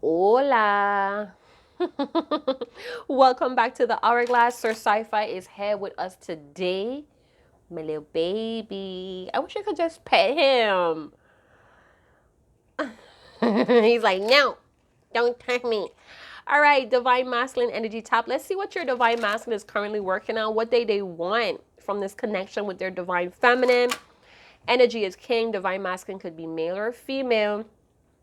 Hola. Welcome back to the Hourglass. Sir Sci-Fi is here with us today. My little baby. I wish I could just pet him. He's like, no, don't touch me. All right, Divine Masculine Energy Top. Let's see what your Divine Masculine is currently working on. What they want from this connection with their Divine Feminine. Energy is king. Divine Masculine could be male or female.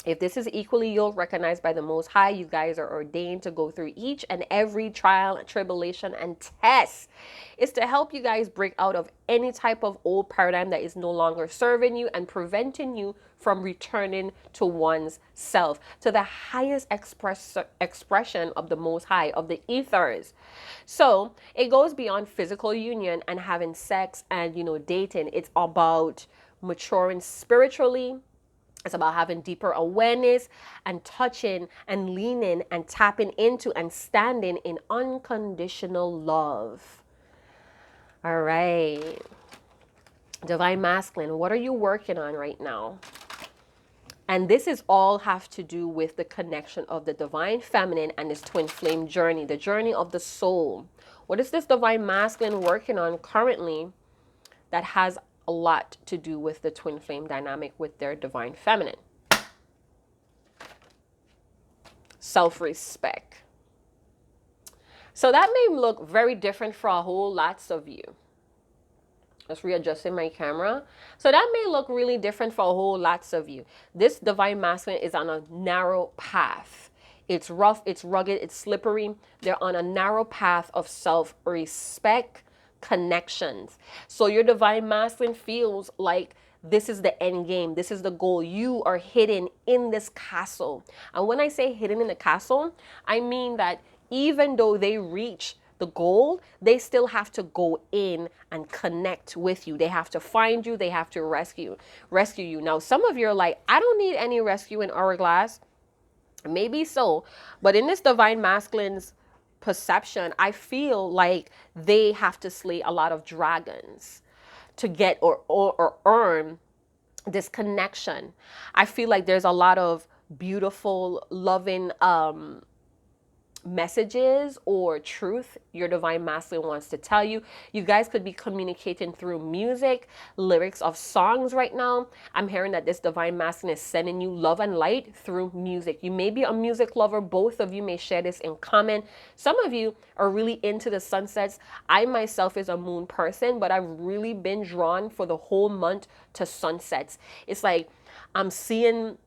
If this is equally yoked, recognized by the Most High, you guys are ordained to go through each and every trial, tribulation, and test. It's to help you guys break out of any type of old paradigm that is no longer serving you and preventing you from returning to one's self, to the highest expression of the Most High, of the ethers. So it goes beyond physical union and having sex and, dating. It's about maturing spiritually. It's about having deeper awareness and touching and leaning and tapping into and standing in unconditional love. All right. Divine Masculine, what are you working on right now? And this is all have to do with the connection of the Divine Feminine and this twin flame journey, the journey of the soul. What is this Divine Masculine working on currently that has a lot to do with the twin flame dynamic with their Divine Feminine? Self-respect. So that may look very different for a whole lots of you. Just readjusting my camera. So that may look really different for a whole lots of you. This Divine Masculine is on a narrow path. It's rough, it's rugged, it's slippery. They're on a narrow path of self-respect, connections. So your Divine Masculine feels like this is the end game. This is the goal. You are hidden in this castle. And when I say hidden in the castle, I mean that even though they reach the goal, they still have to go in and connect with you. They have to find you. They have to rescue you. Now, some of you are like, I don't need any rescue in Hourglass. Maybe so. But in this Divine Masculine's perception, I feel like they have to slay a lot of dragons to get or earn this connection. I feel like there's a lot of beautiful, loving messages or truth your Divine Masculine wants to tell you. You guys could be communicating through music, lyrics of songs right now. I'm hearing that this Divine Masculine is sending you love and light through music. You may be a music lover. Both of you may share this in common. Some of you are really into the sunsets. I myself is a moon person, but I've really been drawn for the whole month to sunsets. It's like I'm seeing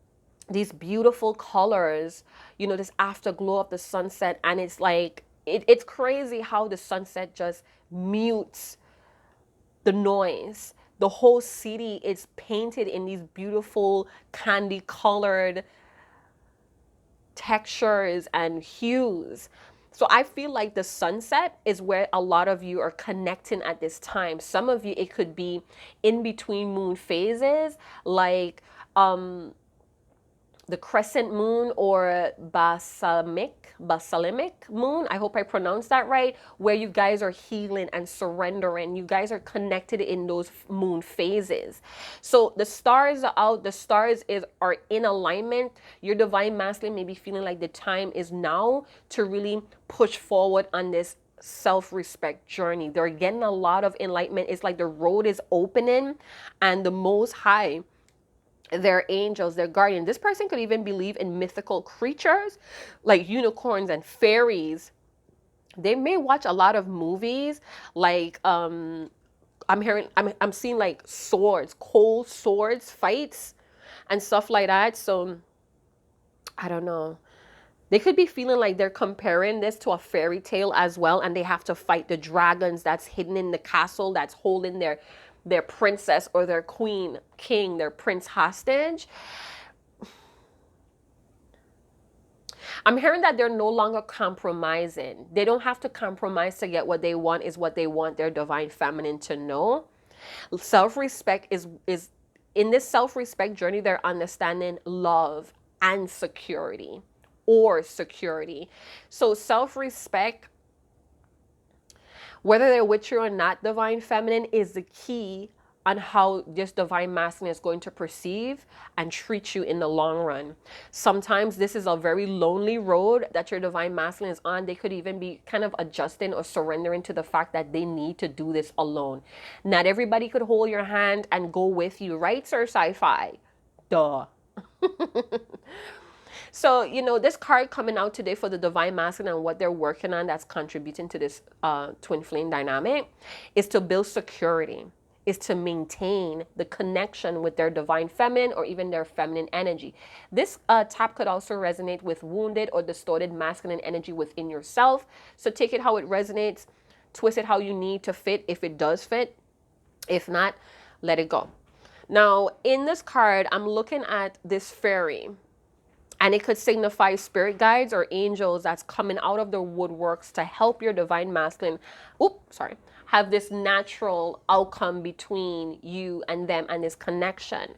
these beautiful colors, this afterglow of the sunset. And it's like, it's crazy how the sunset just mutes the noise. The whole city is painted in these beautiful candy colored textures and hues. So I feel like the sunset is where a lot of you are connecting at this time. Some of you, it could be in between moon phases, like the crescent moon or balsamic moon. I hope I pronounced that right, where you guys are healing and surrendering. You guys are connected in those moon phases. So the stars are out, the stars are in alignment. Your Divine Masculine may be feeling like the time is now to really push forward on this self-respect journey. They're getting a lot of enlightenment. It's like the road is opening and the Most High, their angels, their guardian. This person could even believe in mythical creatures like unicorns and fairies. They may watch a lot of movies like I'm seeing like swords, cold swords fights and stuff like that. So I don't know. They could be feeling like they're comparing this to a fairy tale as well, and they have to fight the dragons that's hidden in the castle that's holding their princess or their queen, king, their prince hostage. I'm hearing that they're no longer compromising. They don't have to compromise to get what they want, is what they want their Divine Feminine to know. Self-respect is in this self-respect journey, they're understanding love and security or security. So self-respect, whether they're with you or not, Divine Feminine, is the key on how this divine masculine is going to perceive and treat you in the long run. Sometimes this is a very lonely road that your divine masculine is on. They could even be kind of adjusting or surrendering to the fact that they need to do this alone. Not everybody could hold your hand and go with you, right, Sir Sci-Fi? Duh. So, this card coming out today for the divine masculine and what they're working on that's contributing to this twin flame dynamic is to build security, is to maintain the connection with their divine feminine or even their feminine energy. This tap could also resonate with wounded or distorted masculine energy within yourself. So take it how it resonates, twist it how you need to fit if it does fit. If not, let it go. Now, in this card, I'm looking at this fairy. And it could signify spirit guides or angels that's coming out of the woodworks to help your divine masculine, have this natural outcome between you and them and this connection.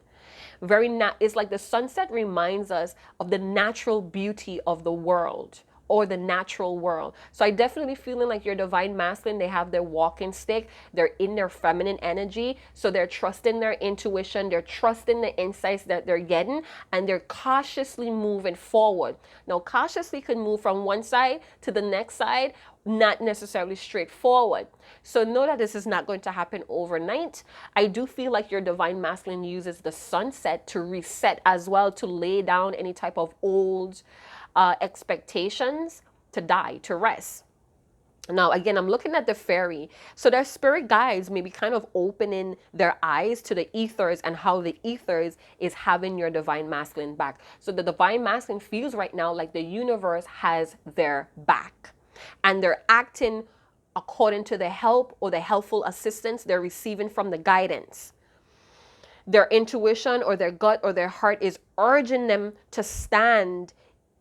It's like the sunset reminds us of the natural beauty of the world or the natural world. So I definitely feeling like your divine masculine, they have their walking stick, they're in their feminine energy, so they're trusting their intuition, they're trusting the insights that they're getting, and they're cautiously moving forward. Now, cautiously can move from one side to the next side, not necessarily straightforward. So know that this is not going to happen overnight. I do feel like your divine masculine uses the sunset to reset as well, to lay down any type of old expectations, to die, to rest. Now, again, I'm looking at the fairy. So their spirit guides may be kind of opening their eyes to the ethers and how the ethers is having your divine masculine back. So the divine masculine feels right now like the universe has their back. And they're acting according to the help or the helpful assistance they're receiving from the guidance. Their intuition or their gut or their heart is urging them to stand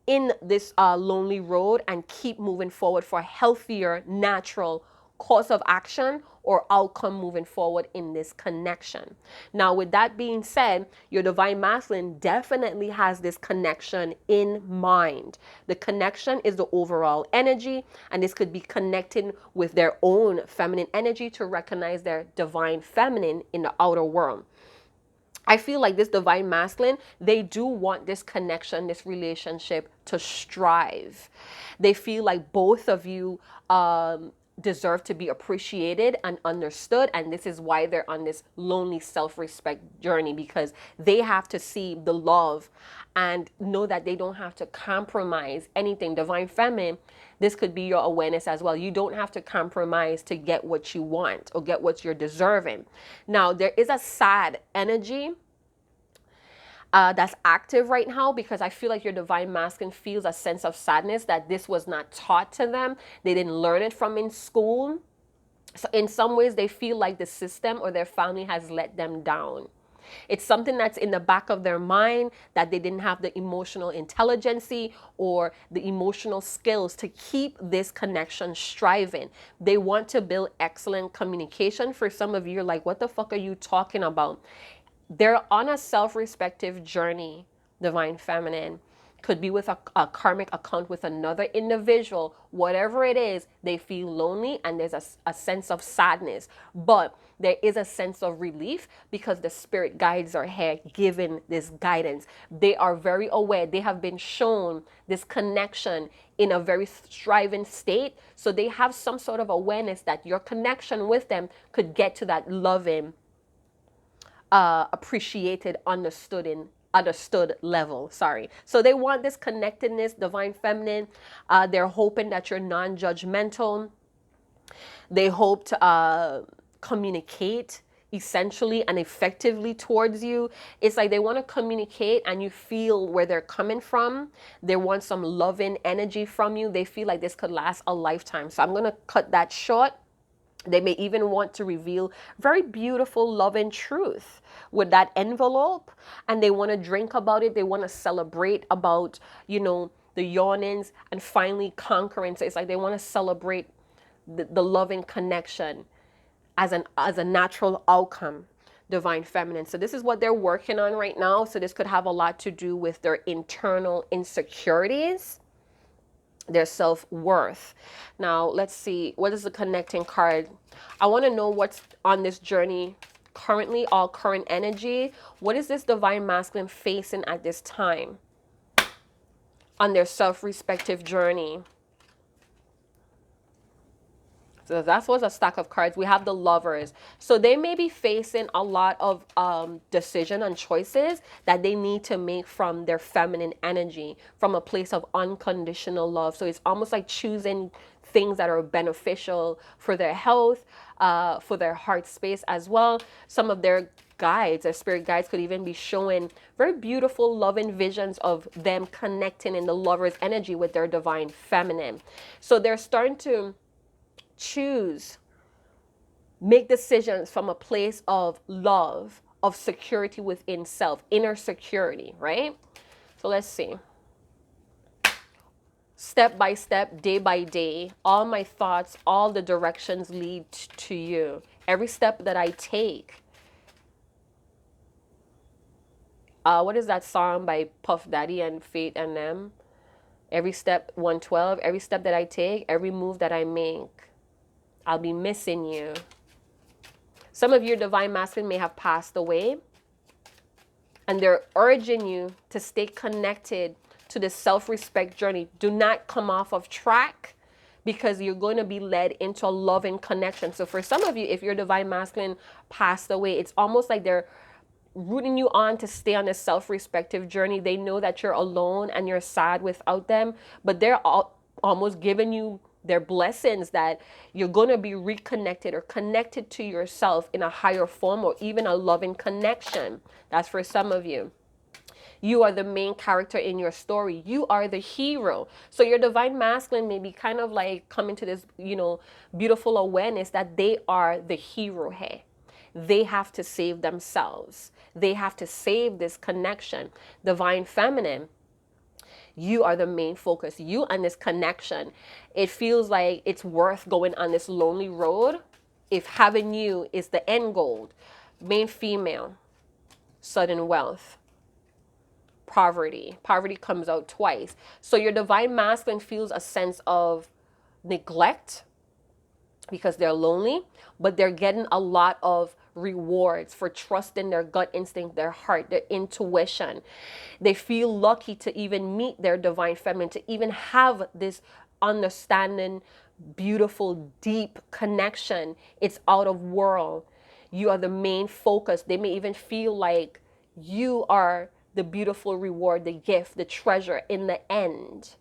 in this lonely road and keep moving forward for healthier, natural course of action or outcome moving forward in this connection. Now, with that being said, your divine masculine definitely has this connection in mind. The connection is the overall energy, and this could be connecting with their own feminine energy to recognize their divine feminine in the outer world. I feel like this divine masculine, they do want this connection, this relationship to strive. They feel like both of you deserve to be appreciated and understood. And this is why they're on this lonely self-respect journey, because they have to see the love and know that they don't have to compromise anything. Divine feminine, this could be your awareness as well. You don't have to compromise to get what you want or get what you're deserving. Now, there is a sad energy that's active right now, because I feel like your divine masculine feels a sense of sadness that this was not taught to them. They didn't learn it from in school. So in some ways, they feel like the system or their family has let them down. It's something that's in the back of their mind, that they didn't have the emotional intelligence or the emotional skills to keep this connection striving. They want to build excellent communication. For some of you, you're like, what the fuck are you talking about? They're on a self-respective journey, divine feminine. Could be with a karmic account with another individual. Whatever it is, they feel lonely and there's a sense of sadness. But there is a sense of relief because the spirit guides are here giving this guidance. They are very aware. They have been shown this connection in a very striving state. So they have some sort of awareness that your connection with them could get to that loving, appreciated, understood level. So they want this connectedness, divine feminine. They're hoping that you're non-judgmental. They hope to communicate essentially and effectively towards you. It's like they want to communicate and you feel where they're coming from. They want some loving energy from you. They feel like this could last a lifetime. So I'm going to cut that short. They may even want to reveal very beautiful, loving truth with that envelope. And they want to drink about it. They want to celebrate about, the yawnings and finally conquering. So it's like they want to celebrate the loving connection as a natural outcome, divine feminine. So this is what they're working on right now. So this could have a lot to do with their internal insecurities, their self-worth. Now, let's see. What is the connecting card? I want to know what's on this journey currently, all current energy. What is this divine masculine facing at this time on their self-respective journey? So that was a stack of cards. We have the Lovers. So they may be facing a lot of decision and choices that they need to make from their feminine energy, from a place of unconditional love. So it's almost like choosing things that are beneficial for their health, for their heart space as well. Some of their guides, their spirit guides, could even be showing very beautiful, loving visions of them connecting in the Lover's energy with their divine feminine. So they're starting to choose, make decisions from a place of love, of security within self, inner security, right? So let's see. Step by step, day by day, all my thoughts, all the directions lead to you. Every step that I take. What is that song by Puff Daddy and Faith and them? Every step, 112, every step that I take, every move that I make, I'll be missing you. Some of your divine masculine may have passed away, and they're urging you to stay connected to the self-respect journey. Do not come off of track, because you're going to be led into a loving connection. So for some of you, if your divine masculine passed away, it's almost like they're rooting you on to stay on a self-respective journey. They know that you're alone and you're sad without them, but they're almost giving you their blessings that you're going to be reconnected or connected to yourself in a higher form, or even a loving connection. That's for some of you. You are the main character in your story. You are the hero. So your divine masculine may be kind of like coming to this, beautiful awareness that they are the hero here. They have to save themselves. They have to save this connection. Divine feminine, you are the main focus. You and this connection. It feels like it's worth going on this lonely road if having you is the end goal. Main female, sudden wealth, poverty. Poverty comes out twice. So your divine masculine feels a sense of neglect because they're lonely, but they're getting a lot of rewards for trusting their gut instinct, their heart, their intuition. They feel lucky to even meet their divine feminine, to even have this understanding, beautiful, deep connection. It's out of world. You are the main focus. They may even feel like you are the beautiful reward, the gift, the treasure in the end.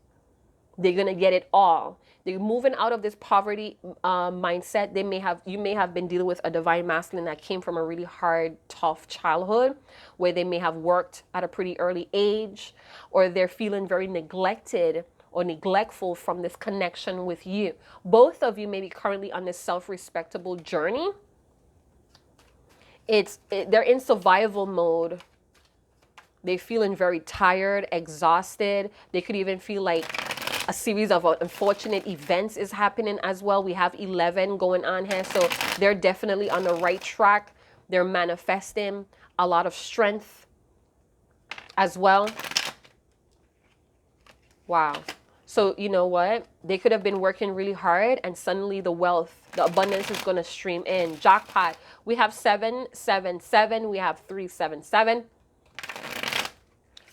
They're going to get it all. They're moving out of this poverty mindset. You may have been dealing with a divine masculine that came from a really hard, tough childhood, where they may have worked at a pretty early age, or they're feeling very neglected or neglectful from this connection with you. Both of you may be currently on this self-respectable journey. They're in survival mode. They're feeling very tired, exhausted. They could even feel like a series of unfortunate events is happening as well. We have 11 going on here. So they're definitely on the right track. They're manifesting a lot of strength as well. Wow. So you know what? They could have been working really hard, and suddenly the wealth, the abundance is going to stream in. Jackpot. We have 777. We have 377.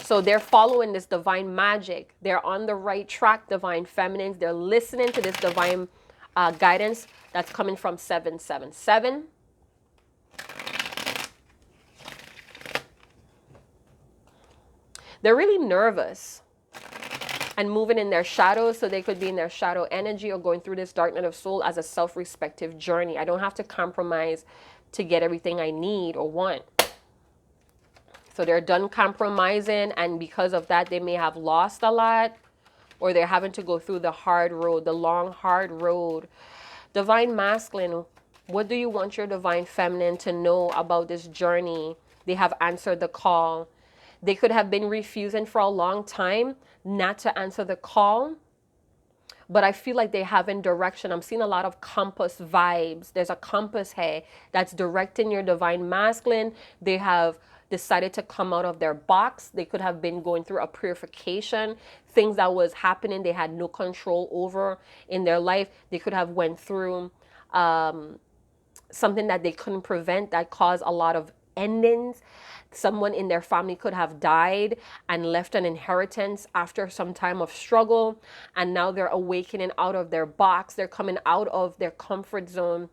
So they're following this divine magic. They're on the right track, divine feminines. They're listening to this divine guidance that's coming from 777. They're really nervous and moving in their shadows, so they could be in their shadow energy or going through this dark night of soul as a self-respective journey. I don't have to compromise to get everything I need or want. So they're done compromising, and because of that, they may have lost a lot, or they're having to go through the hard road, the long, hard road. Divine masculine, what do you want your divine feminine to know about this journey? They have answered the call. They could have been refusing for a long time not to answer the call, but I feel like they have in direction. I'm seeing a lot of compass vibes. There's a compass here that's directing your divine masculine. They have decided to come out of their box. They could have been going through a purification, things that was happening they had no control over in their life. They could have went through something that they couldn't prevent that caused a lot of endings. Someone in their family could have died and left an inheritance after some time of struggle, and now they're awakening out of their box. They're coming out of their comfort zone.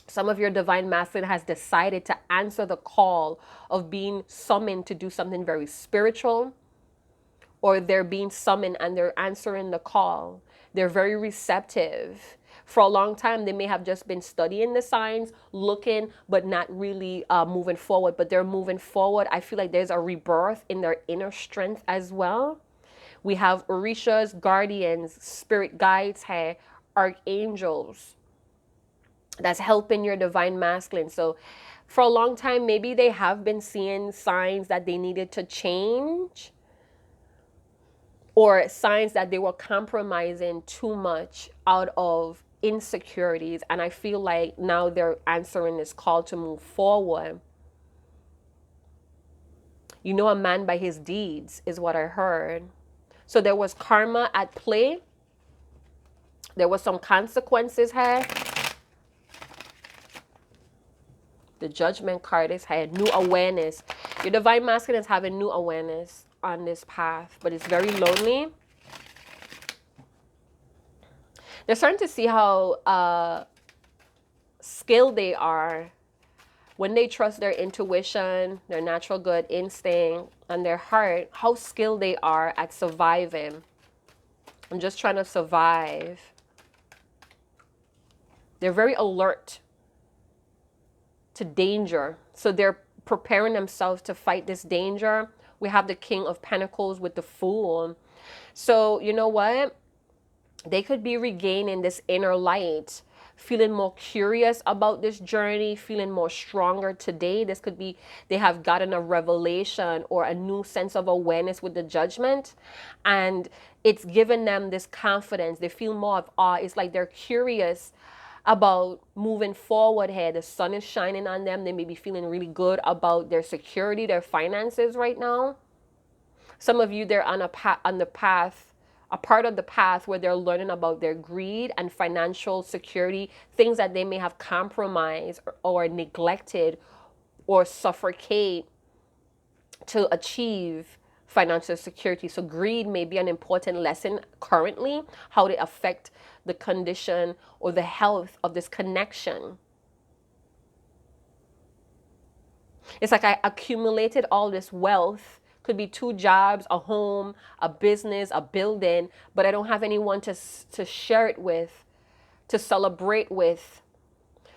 Some of your divine masculine has decided to answer the call of being summoned to do something very spiritual, or they're being summoned and they're answering the call. They're very receptive. For a long time, they may have just been studying the signs, looking, but not really moving forward. But they're moving forward. I feel like there's a rebirth in their inner strength as well. We have Orishas, guardians, spirit guides here, archangels that's helping your divine masculine. So for a long time, maybe they have been seeing signs that they needed to change, or signs that they were compromising too much out of insecurities. And I feel like now they're answering this call to move forward. You know a man by his deeds is what I heard. So there was karma at play. There was some consequences here. The judgment card is here. New awareness. Your divine masculine is having new awareness on this path, but it's very lonely. They're starting to see how skilled they are when they trust their intuition, their natural good instinct, and their heart, how skilled they are at surviving. I'm just trying to survive. They're very alert to danger. So they're preparing themselves to fight this danger. We have the King of Pentacles with the Fool. So you know what? They could be regaining this inner light, feeling more curious about this journey, feeling more stronger today. This could be they have gotten a revelation or a new sense of awareness with the judgment, and it's given them this confidence. They feel more of awe. It's like they're curious about moving forward here. The sun is shining on them. They may be feeling really good about their security, their finances right now. Some of you, they're on a path, a part of the path where they're learning about their greed and financial security, things that they may have compromised or neglected or suffocate to achieve financial security. So greed may be an important lesson currently, how they affect the condition or the health of this connection. It's like I accumulated all this wealth. Could be 2 jobs, a home, a business, a building, but I don't have anyone to share it with, to celebrate with.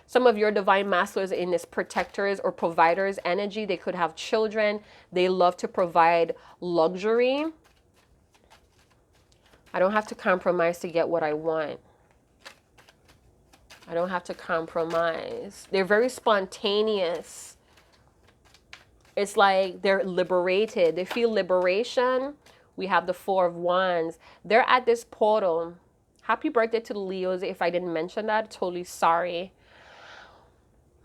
Some of your divine masculines in this protectors or providers energy. They could have children. They love to provide luxury. I don't have to compromise to get what I want. I don't have to compromise. They're very spontaneous. It's like they're liberated. They feel liberation. We have the 4 of Wands. They're at this portal. Happy birthday to the Leos. If I didn't mention that, totally sorry.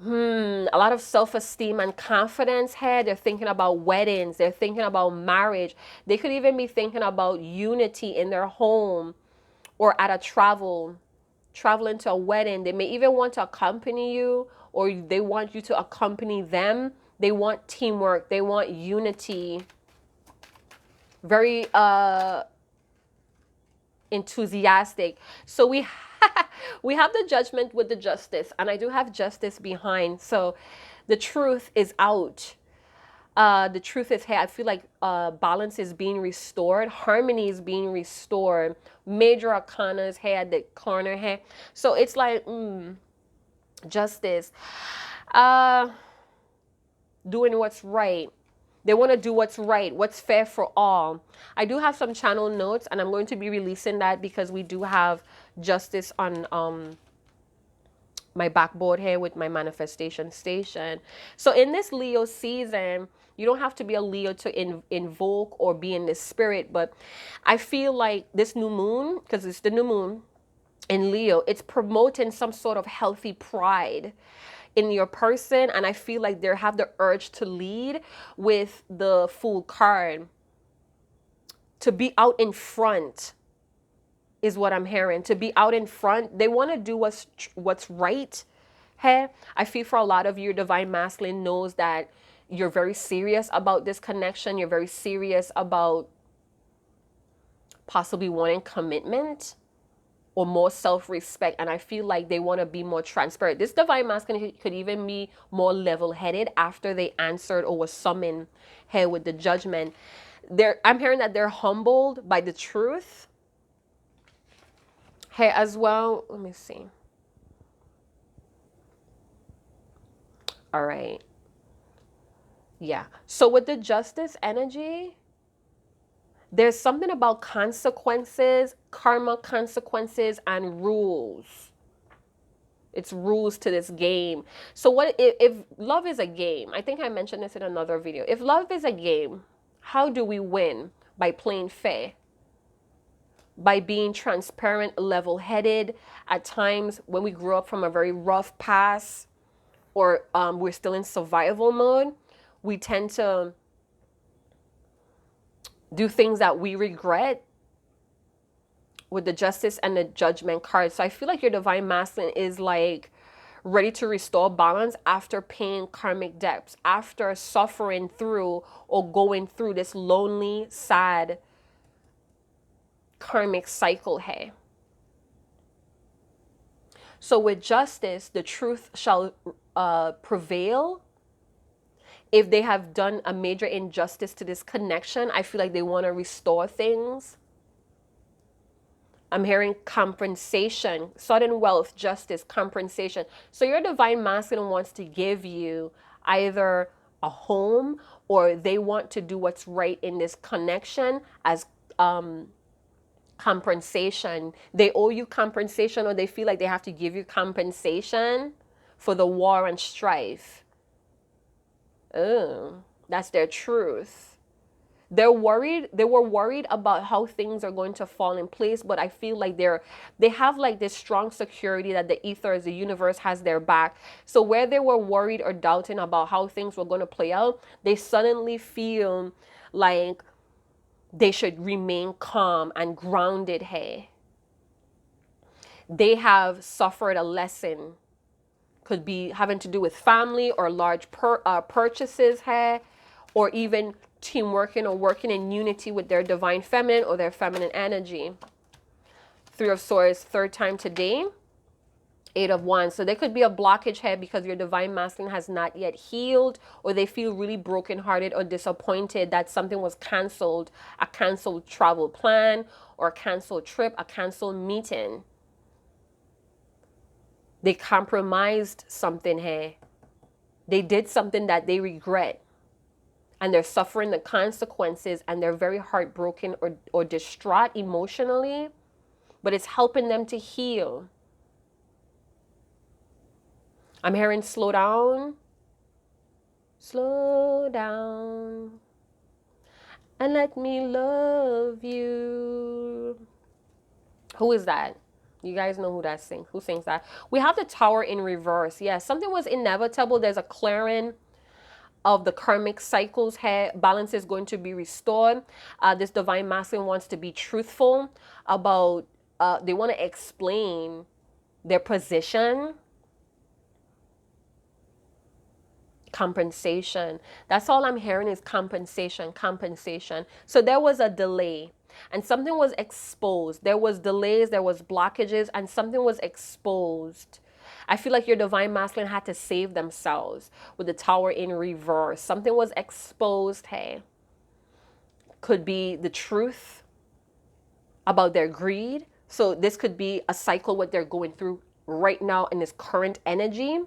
A lot of self-esteem and confidence here. They're thinking about weddings. They're thinking about marriage. They could even be thinking about unity in their home or at a traveling to a wedding. They may even want to accompany you, or they want you to accompany them. They want teamwork. They want unity. Very enthusiastic. So we have the judgment with the justice, and I do have justice behind. So the truth is out. The truth is here. I feel like balance is being restored. Harmony is being restored. Major arcanas here at the corner here. So it's like justice. Doing what's right. They want to do what's right, what's fair for all. I do have some channel notes, and I'm going to be releasing that because we do have justice on my backboard here with my manifestation station. So in this Leo season, you don't have to be a Leo to invoke or be in this spirit, but I feel like this new moon, because it's the new moon in Leo, it's promoting some sort of healthy pride in your person, and I feel like they have the urge to lead with the Fool card, to be out in front is what I'm hearing. To be out in front, they want to do what's right. Hey, I feel for a lot of you, divine masculine knows that you're very serious about this connection. You're very serious about possibly wanting commitment or more self-respect, and I feel like they want to be more transparent. This divine masculine could even be more level-headed after they answered or was summoned here with the judgment. I'm hearing that they're humbled by the truth here as well. Let me see. All right. Yeah. So with the justice energy, there's something about consequences, karma consequences, and rules. It's rules to this game. So what if love is a game? I think I mentioned this in another video. If love is a game, how do we win? By playing fair, by being transparent, level-headed. At times when we grew up from a very rough past, or we're still in survival mode, we tend to do things that we regret with the justice and the judgment card. So I feel like your divine masculine is like ready to restore balance after paying karmic debts, after suffering through or going through this lonely, sad karmic cycle here. So with justice, the truth shall prevail. If they have done a major injustice to this connection, I feel like they want to restore things. I'm hearing compensation, sudden wealth, justice, compensation. So your divine masculine wants to give you either a home, or they want to do what's right in this connection as compensation. They owe you compensation, or they feel like they have to give you compensation for the war and strife. Oh, that's their truth. They're worried. They were worried about how things are going to fall in place, but I feel like they have like this strong security that the ethers, the universe has their back. So where they were worried or doubting about how things were going to play out, they suddenly feel like they should remain calm and grounded here. They have suffered a lesson. Could be having to do with family or large purchases here, or even team working or working in unity with their divine feminine or their feminine energy. Three of Swords, third time today. Eight of Wands. So there could be a blockage here because your divine masculine has not yet healed, or they feel really brokenhearted or disappointed that something was canceled, a canceled travel plan or a canceled trip, a canceled meeting. They compromised something here. They did something that they regret, and they're suffering the consequences, and they're very heartbroken or distraught emotionally, but it's helping them to heal. I'm hearing slow down, and let me love you. Who is that? You guys know who that sings. Who sings that? We have the Tower in reverse. Yes, something was inevitable. There's a clearing of the karmic cycles here. Balance is going to be restored. This divine masculine wants to be truthful about, they want to explain their position. Compensation. That's all I'm hearing is compensation, compensation. So there was a delay and something was exposed. There was delays, there was blockages, and something was exposed. I feel like your divine masculine had to save themselves with the Tower in reverse. Something was exposed, hey. Could be the truth about their greed. So this could be a cycle what they're going through right now in this current energy.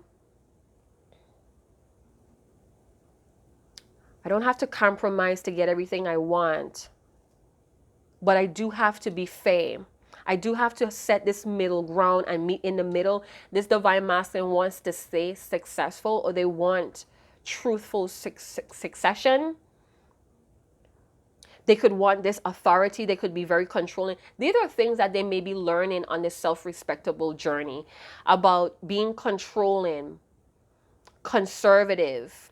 I don't have to compromise to get everything I want, but I do have to be fair. I do have to set this middle ground and meet in the middle. This divine masculine wants to stay successful, or they want truthful succession. They could want this authority. They could be very controlling. These are things that they may be learning on this self-respectable journey about being controlling, conservative,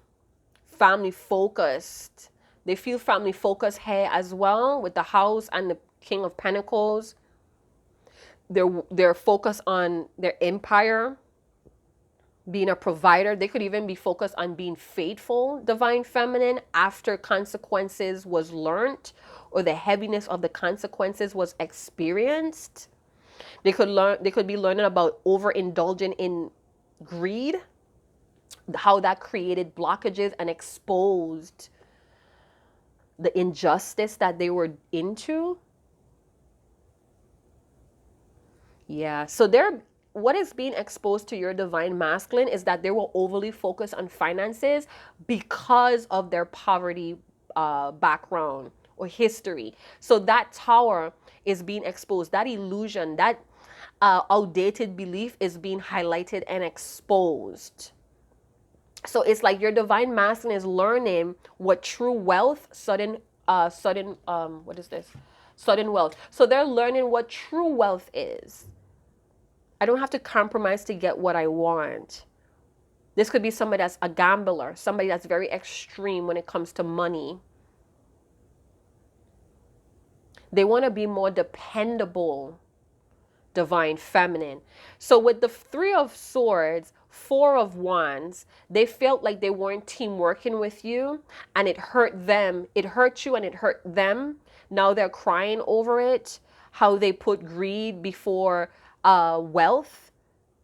family focused. They feel family focused here as well with the House and the King of Pentacles. They're focused on their empire. being a provider. They could even be focused on being faithful, divine feminine, after consequences was learned or the heaviness of the consequences was experienced. They could be learning about overindulging in greed, how that created blockages and exposed the injustice that they were into. Yeah, so what is being exposed to your divine masculine is that they will overly focus on finances because of their poverty background or history. So that tower is being exposed. That illusion, that outdated belief is being highlighted and exposed. So it's like your divine masculine is learning what true wealth, what is this? Sudden wealth. So they're learning what true wealth is. I don't have to compromise to get what I want. This could be somebody that's a gambler, somebody that's very extreme when it comes to money. They want to be more dependable, divine feminine. So with the Three of Swords, Four of Wands, they felt like they weren't team working with you, and it hurt them. It hurt you and it hurt them. Now they're crying over it, how they put greed before wealth.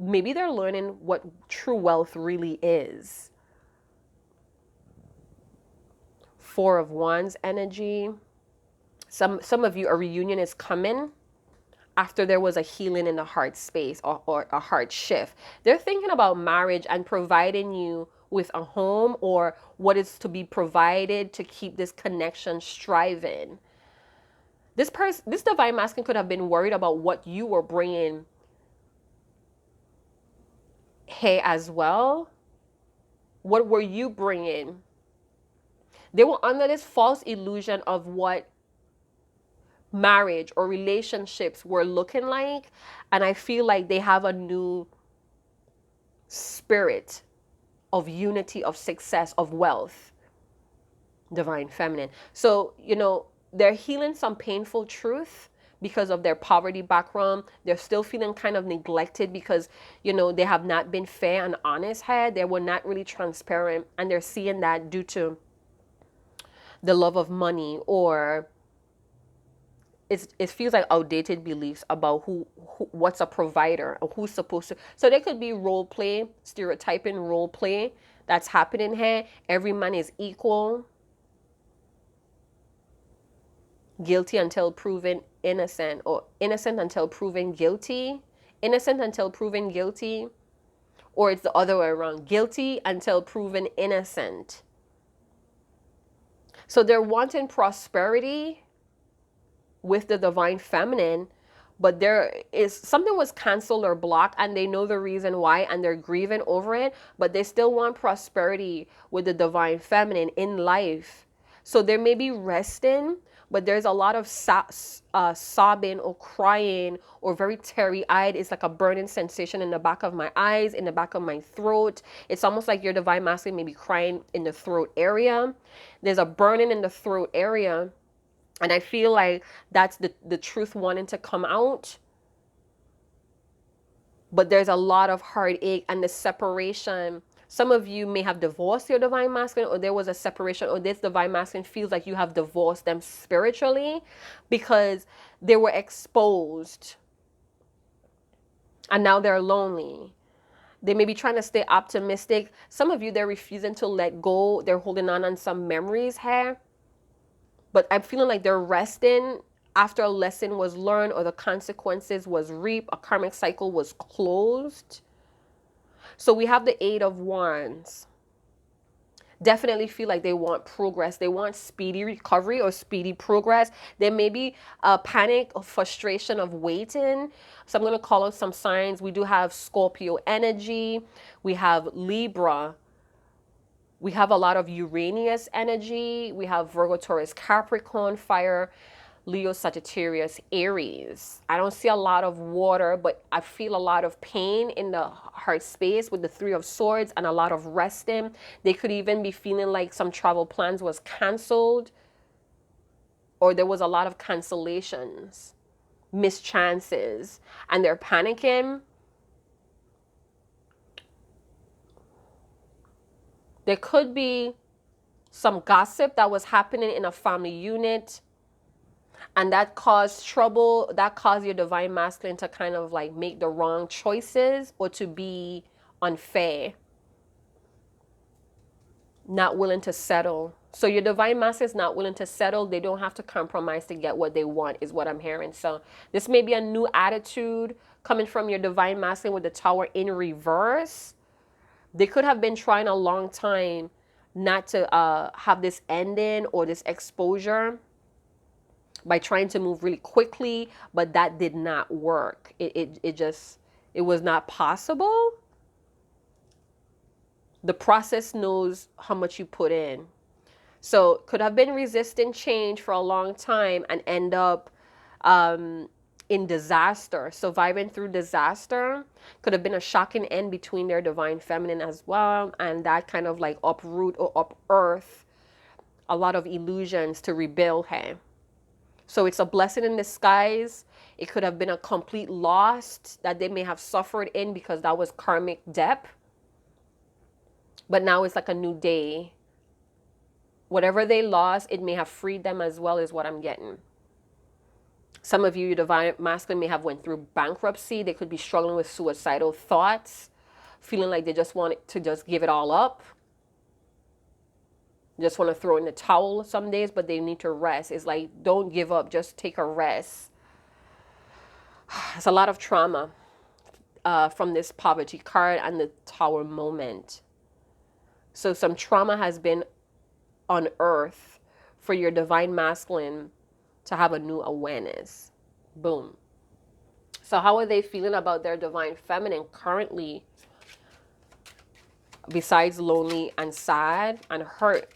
Maybe they're learning what true wealth really is. Four of Wands energy. Some of you, a reunion is coming after there was a healing in the heart space or a heart shift. They're thinking about marriage and providing you with a home or what is to be provided to keep this connection striving. This divine masculine could have been worried about what you were bringing here as well. What were you bringing? They were under this false illusion of what marriage or relationships were looking like, and I feel like they have a new spirit of unity, of success, of wealth, divine feminine. So they're healing some painful truth because of their poverty background. They're still feeling kind of neglected because they have not been fair and honest here. They were not really transparent, and they're seeing that due to the love of money, or it feels like outdated beliefs about who what's a provider or who's supposed to. So there could be role play, stereotyping role play that's happening here. Every man is equal. Guilty until proven innocent, or innocent until proven guilty. Innocent until proven guilty. Or it's the other way around. Guilty until proven innocent. So they're wanting prosperity with the divine feminine, but there is something was canceled or blocked, and they know the reason why, and they're grieving over it, but they still want prosperity with the divine feminine in life. So there may be resting, but there's a lot of sobbing or crying or very teary-eyed. It's like a burning sensation in the back of my eyes, in the back of my throat. It's almost like your divine masculine may be crying in the throat area. There's a burning in the throat area. And I feel like that's the truth wanting to come out. But there's a lot of heartache and the separation. Some of you may have divorced your divine masculine, or there was a separation, or this divine masculine feels like you have divorced them spiritually because they were exposed. And now they're lonely. They may be trying to stay optimistic. Some of you, they're refusing to let go. They're holding on some memories here. But I'm feeling like they're resting after a lesson was learned or the consequences was reaped, a karmic cycle was closed. So we have the Eight of Wands. Definitely feel like they want progress. They want speedy recovery or speedy progress. There may be a panic or frustration of waiting. So I'm going to call out some signs. We do have Scorpio energy. We have Libra. We have a lot of Uranus energy. We have Virgo, Taurus, Capricorn, Fire, Leo, Sagittarius, Aries. I don't see a lot of water, but I feel a lot of pain in the heart space with the Three of Swords and a lot of resting. They could even be feeling like some travel plans was canceled, or there was a lot of cancellations, missed chances, and they're panicking. There could be some gossip that was happening in a family unit, and that caused trouble, that caused your divine masculine to kind of like make the wrong choices or to be unfair, not willing to settle. So your divine masculine is not willing to settle. They don't have to compromise to get what they want, is what I'm hearing. So this may be a new attitude coming from your divine masculine with the Tower in reverse. They could have been trying a long time not to have this ending or this exposure by trying to move really quickly, but that did not work. It was not possible. The process knows how much you put in. So could have been resisting change for a long time and end up in disaster, surviving through disaster. Could have been a shocking end between their divine feminine as well, and that kind of like uproot or unearth a lot of illusions to rebuild her. So it's a blessing in disguise. It could have been a complete loss that they may have suffered in because that was karmic debt. But now it's like a new day. Whatever they lost, it may have freed them as well, is what I'm getting. Some of you, your divine masculine may have went through bankruptcy. They could be struggling with suicidal thoughts, feeling like they just want to just give it all up. Just want to throw in the towel some days, but they need to rest. It's like, don't give up, just take a rest. It's a lot of trauma from this poverty card and the Tower moment. So some trauma has been unearthed for your divine masculine to have a new awareness. Boom. So how are they feeling about their divine feminine currently? Besides lonely and sad and hurt.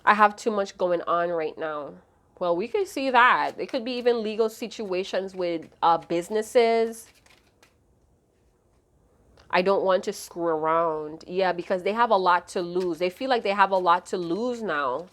I have too much going on right now. Well, we could see that. It could be even legal situations with businesses. I don't want to screw around. Yeah, because they have a lot to lose. They feel like they have a lot to lose now.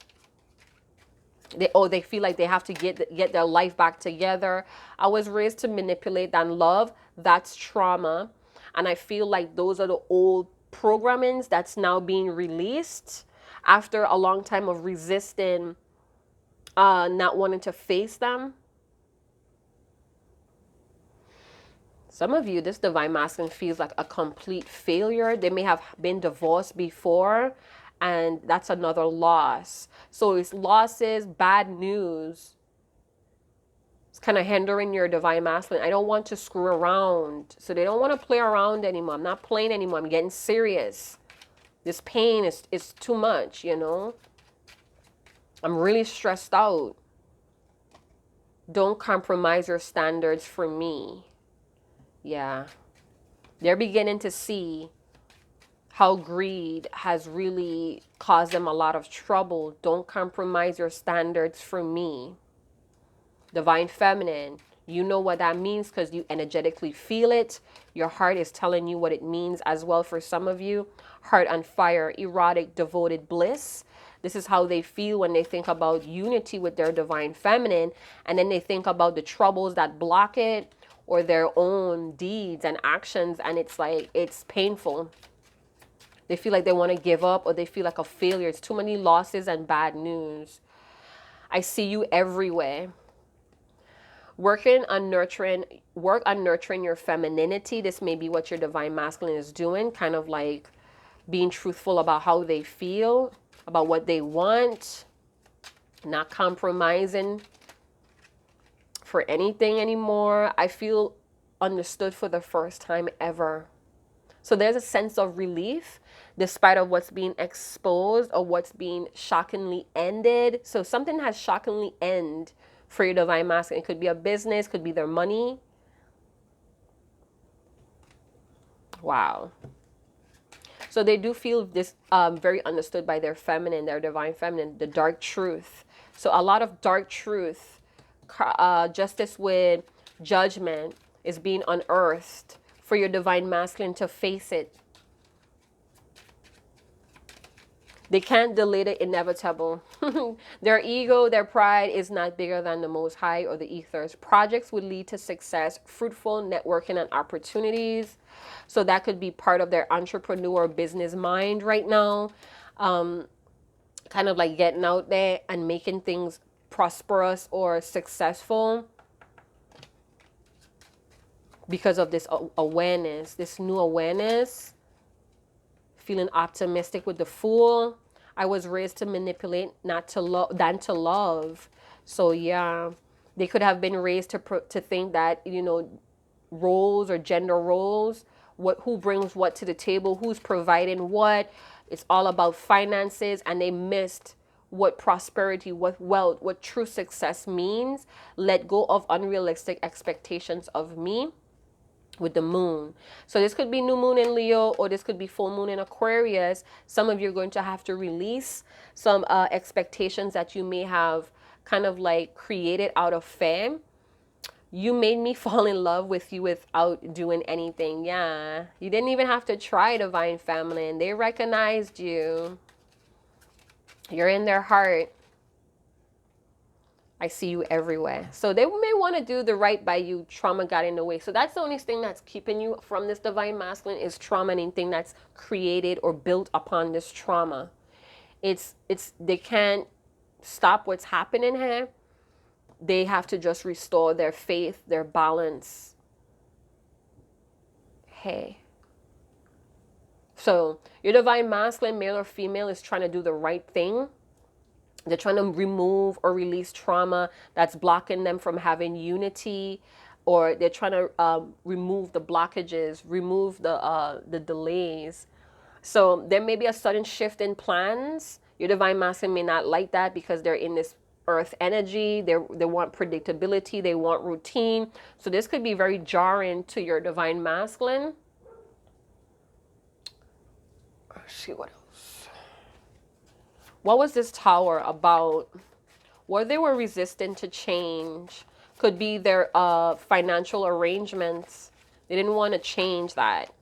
They feel like they have to get their life back together. I was raised to manipulate and love. That's trauma. And I feel like those are the old programmings that's now being released after a long time of resisting, not wanting to face them. Some of you, this divine masculine feels like a complete failure. They may have been divorced before, and that's another loss. So it's losses, bad news. It's kind of hindering your divine masculine. I don't want to screw around. So they don't want to play around anymore. I'm not playing anymore. I'm getting serious. This pain is too much, you know. I'm really stressed out. Don't compromise your standards for me. Yeah. They're beginning to see how greed has really caused them a lot of trouble. Don't compromise your standards for me. Divine feminine, you know what that means because you energetically feel it. Your heart is telling you what it means as well for some of you. Heart on fire, erotic, devoted bliss. This is how they feel when they think about unity with their divine feminine. And then they think about the troubles that block it or their own deeds and actions. And it's like, it's painful. They feel like they want to give up or they feel like a failure. It's too many losses and bad news. I see you everywhere. Work on nurturing your femininity. This may be what your divine masculine is doing, kind of like being truthful about how they feel, about what they want, not compromising for anything anymore. I feel understood for the first time ever. So there's a sense of relief despite of what's being exposed or what's being shockingly ended. So something has shockingly ended for your divine masculine. It could be a business, could be their money. Wow. So they do feel this very understood by their feminine, their divine feminine, the dark truth. So a lot of dark truth, justice with judgment is being unearthed for your divine masculine to face it. They can't delay the inevitable. Their ego, their pride is not bigger than the Most High or the ethers. Projects would lead to success, fruitful networking and opportunities. So that could be part of their entrepreneur business mind right now. Kind of like getting out there and making things prosperous or successful because of this awareness, this new awareness. Feeling optimistic with the Fool. I was raised to manipulate, not to love, than to love. So yeah, they could have been raised to think that, you know, roles or gender roles, who brings what to the table, who's providing what. It's all about finances, and they missed what prosperity, what wealth, what true success means. Let go of unrealistic expectations of me with the moon. So this could be new moon in Leo, or this could be full moon in Aquarius. Some of you are going to have to release some expectations that you may have kind of like created out of fear. You made me fall in love with you without doing anything. Yeah, you didn't even have to try, divine feminine. They recognized you. You're in their heart. I see you everywhere. So they may want to do the right by you. Trauma got in the way. So that's the only thing that's keeping you from this divine masculine is trauma, and anything that's created or built upon this trauma. They can't stop what's happening here. They have to just restore their faith, their balance. Hey. So your divine masculine, male or female, is trying to do the right thing. They're trying to remove or release trauma that's blocking them from having unity, or they're trying to remove the blockages, remove the delays. So there may be a sudden shift in plans. Your divine masculine may not like that because they're in this earth energy. They want predictability. They want routine. So this could be very jarring to your divine masculine. Let's see what else. What was this Tower about? What they were resistant to change. Could be their financial arrangements. They didn't want to change that.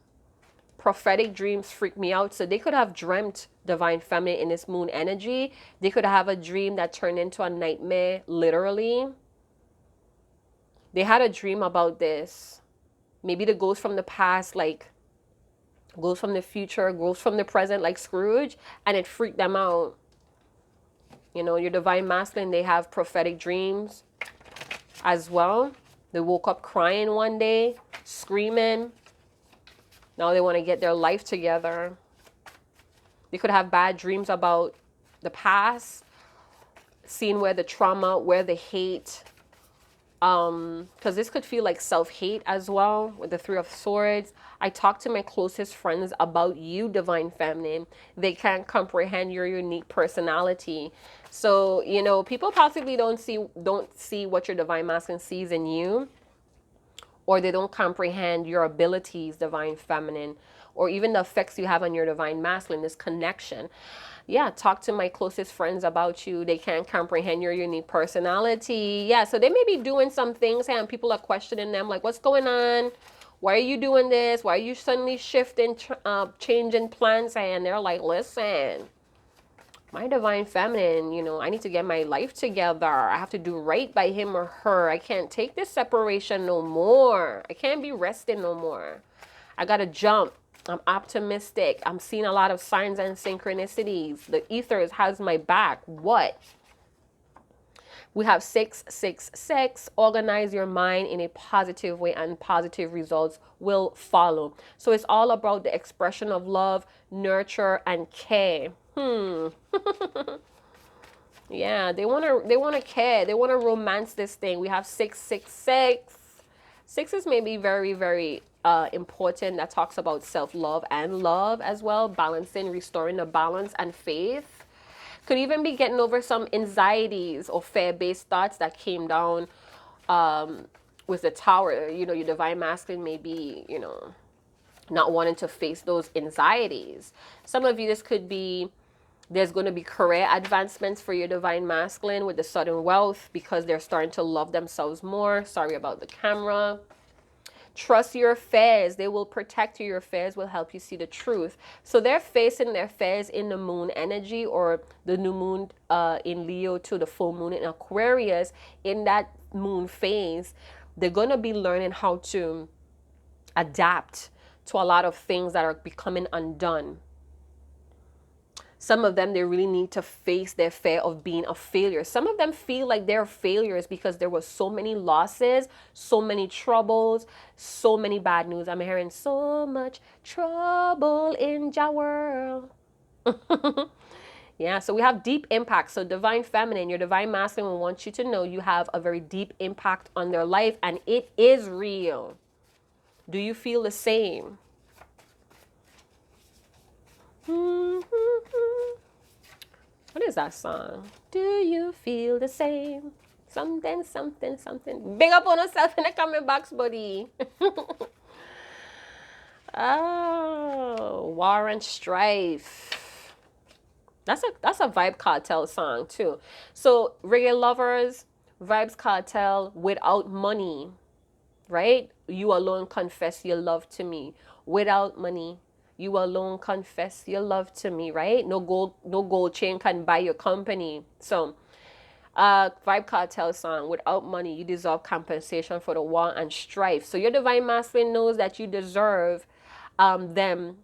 Prophetic dreams freak me out. So they could have dreamt divine feminine in this moon energy. They could have a dream that turned into a nightmare, literally. They had a dream about this. Maybe the ghost from the past, like, goes from the future, goes from the present, like Scrooge, and it freaked them out. You know, your divine masculine, they have prophetic dreams as well. They woke up crying one day, screaming. Now they want to get their life together. They could have bad dreams about the past, seeing where the trauma, where the hate, because this could feel like self-hate as well with the Three of Swords. I talk to my closest friends about you, divine feminine. They can't comprehend your unique personality. So, you know, people possibly don't see what your divine masculine sees in you, or they don't comprehend your abilities, divine feminine, or even the effects you have on your divine masculine, this connection. Yeah, talk to my closest friends about you. They can't comprehend your unique personality. Yeah, so they may be doing some things and people are questioning them, like, what's going on? Why are you doing this? Why are you suddenly shifting, changing plans? And they're like, listen, my divine feminine, you know, I need to get my life together. I have to do right by him or her. I can't take this separation no more. I can't be resting no more. I got to jump. I'm optimistic. I'm seeing a lot of signs and synchronicities. The ethers has my back. What? We have 666. Organize your mind in a positive way and positive results will follow. So it's all about the expression of love, nurture, and care. Yeah, they want to care. They want to romance this thing. We have 666. Sixes may be very, very important. That talks about self-love and love as well, balancing, restoring the balance and faith. Could even be getting over some anxieties or fear-based thoughts that came down with the Tower. You know, your divine masculine may be, you know, not wanting to face those anxieties. Some of you, this could be, there's going to be career advancements for your divine masculine with the sudden wealth because they're starting to love themselves more. Sorry about the camera. Trust your fears. They will protect you. Your fears will help you see the truth. So they're facing their fears in the moon energy, or the new moon in Leo to the full moon in Aquarius. In that moon phase, they're going to be learning how to adapt to a lot of things that are becoming undone. Some of them, they really need to face their fear of being a failure. Some of them feel like they're failures because there was so many losses, so many troubles, so many bad news. I'm hearing so much trouble in your world. Yeah, so we have deep impact. So divine feminine, your divine masculine will want you to know you have a very deep impact on their life, and it is real. Do you feel the same? What is that song? Do you feel the same? Something, something, something. Big up on yourself in the comment box, buddy. Oh, War and Strife. That's a Vibe Cartel song too. So reggae lovers, Vibes Cartel, Without Money, right? You alone confess your love to me. Without money, you alone confess your love to me, right? No gold chain can buy your company. So Vibe Cartel song, Without Money, you deserve compensation for the war and strife. So your divine masculine knows that you deserve them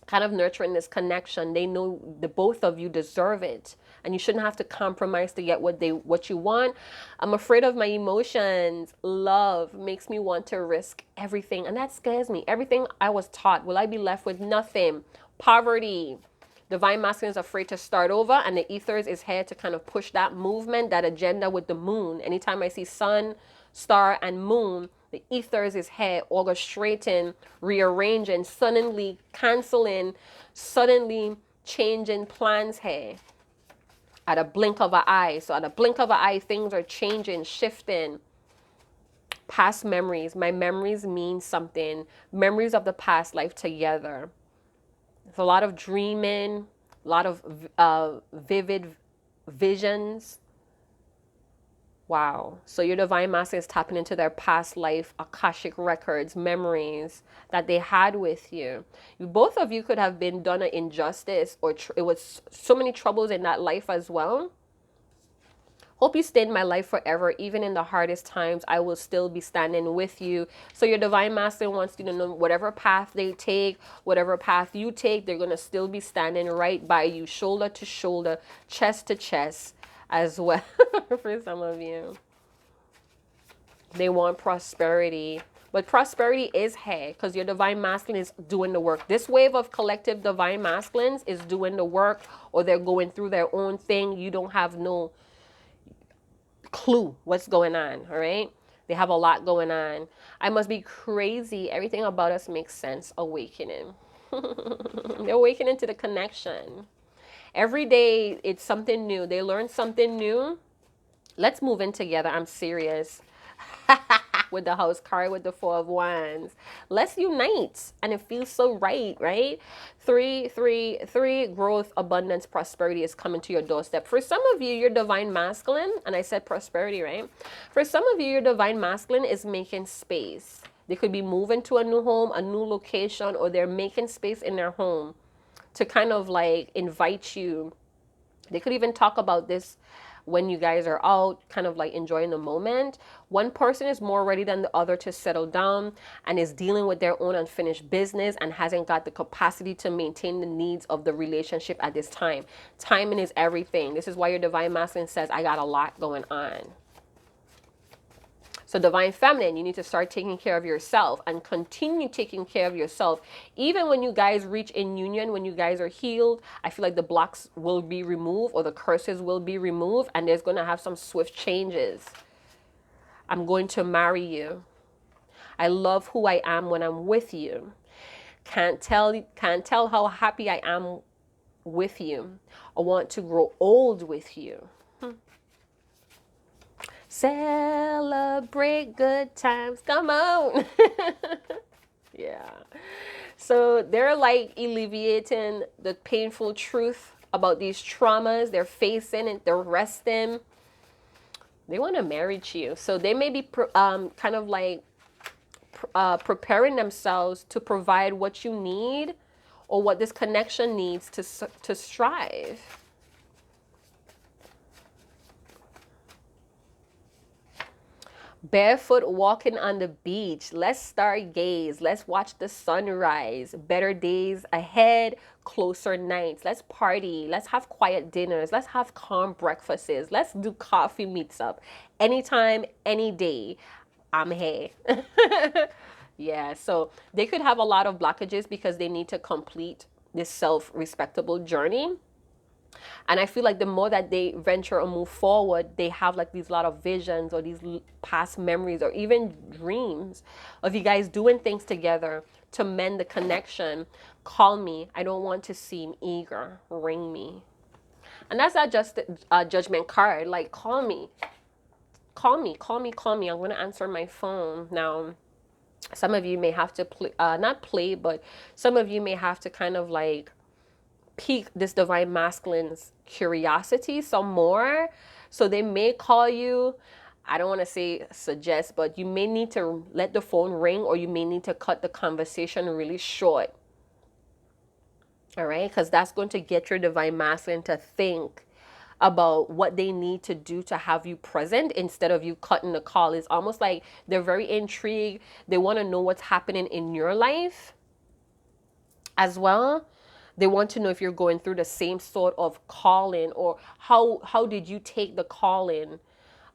kind of nurturing this connection. They know the both of you deserve it, and you shouldn't have to compromise to get what you want. I'm afraid of my emotions. Love makes me want to risk everything, and that scares me. Everything I was taught, will I be left with nothing? Poverty. Divine masculine is afraid to start over, and the ethers is here to kind of push that movement, that agenda with the moon. Anytime I see sun, star, and moon, the ethers is here orchestrating, rearranging, suddenly canceling, suddenly changing plans here at a blink of an eye. So at a blink of an eye, things are changing, shifting. Past memories. My memories mean something. Memories of the past life together. There's a lot of dreaming, a lot of vivid visions. Wow. So your divine masculine is tapping into their past life, Akashic records, memories that they had with you. Both of you could have been done an injustice, or it was so many troubles in that life as well. Hope you stay in my life forever. Even in the hardest times, I will still be standing with you. So your divine masculine wants you to know whatever path they take, whatever path you take, they're going to still be standing right by you, shoulder to shoulder, chest to chest as well. For some of you, they want prosperity, but prosperity is here because your divine masculine is doing the work. This wave of collective divine masculines is doing the work, or they're going through their own thing. You don't have no clue what's going on. All right, they have a lot going on. I must be crazy. Everything about us makes sense. Awakening. They're awakening to the connection. Every day it's something new. They learn something new. Let's move in together. I'm serious. With the house card, with the 4 of Wands. Let's unite. And it feels so right, right? 3, 3, 3, growth, abundance, prosperity is coming to your doorstep. For some of you, your divine masculine, and I said prosperity, right? For some of you, your divine masculine is making space. They could be moving to a new home, a new location, or they're making space in their home to kind of like invite you. They could even talk about this when you guys are out, kind of like enjoying the moment. One person is more ready than the other to settle down and is dealing with their own unfinished business and hasn't got the capacity to maintain the needs of the relationship at this time. Timing is everything. This is why your divine masculine says, I got a lot going on. So divine feminine, you need to start taking care of yourself and continue taking care of yourself. Even when you guys reach in union, when you guys are healed, I feel like the blocks will be removed, or the curses will be removed, and there's going to have some swift changes. I'm going to marry you. I love who I am when I'm with you. Can't tell how happy I am with you. I want to grow old with you. Celebrate good times. Come on. Yeah. So they're like alleviating the painful truth about these traumas. They're facing it. They're resting. They want to marry you. So they may be kind of like preparing themselves to provide what you need or what this connection needs to strive. Barefoot walking on the beach. Let's stargaze. Let's watch the sunrise. Better days ahead, closer nights. Let's party. Let's have quiet dinners. Let's have calm breakfasts. Let's do coffee meets up. Anytime, any day. I'm here. Yeah, so they could have a lot of blockages because they need to complete this self-respectable journey. And I feel like the more that they venture or move forward, they have like these lot of visions or these past memories or even dreams of you guys doing things together to mend the connection. Call me. I don't want to seem eager. Ring me. And that's not just a judgment card. Like, call me. Call me. Call me. Call me. I'm going to answer my phone. Now, some of you may have to play, not play, but some of you may have to kind of like pique this divine masculine's curiosity some more. So they may call you. I don't want to say suggest, but you may need to let the phone ring, or you may need to cut the conversation really short. All right, because that's going to get your divine masculine to think about what they need to do to have you present instead of you cutting the call. It's almost like they're very intrigued. They want to know what's happening in your life as well. They want to know if you're going through the same sort of calling, or how did you take the calling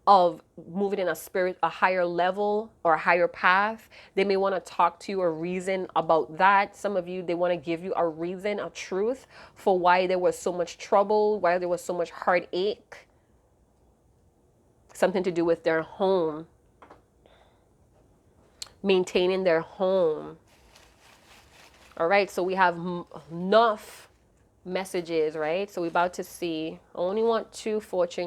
of moving in a higher level or a higher path. They may want to talk to you or reason about that. Some of you, they want to give you a reason, a truth for why there was so much trouble, why there was so much heartache. Something to do with their home, maintaining their home. All right, so we have enough messages, right? So we're about to see, I only want 2 fortune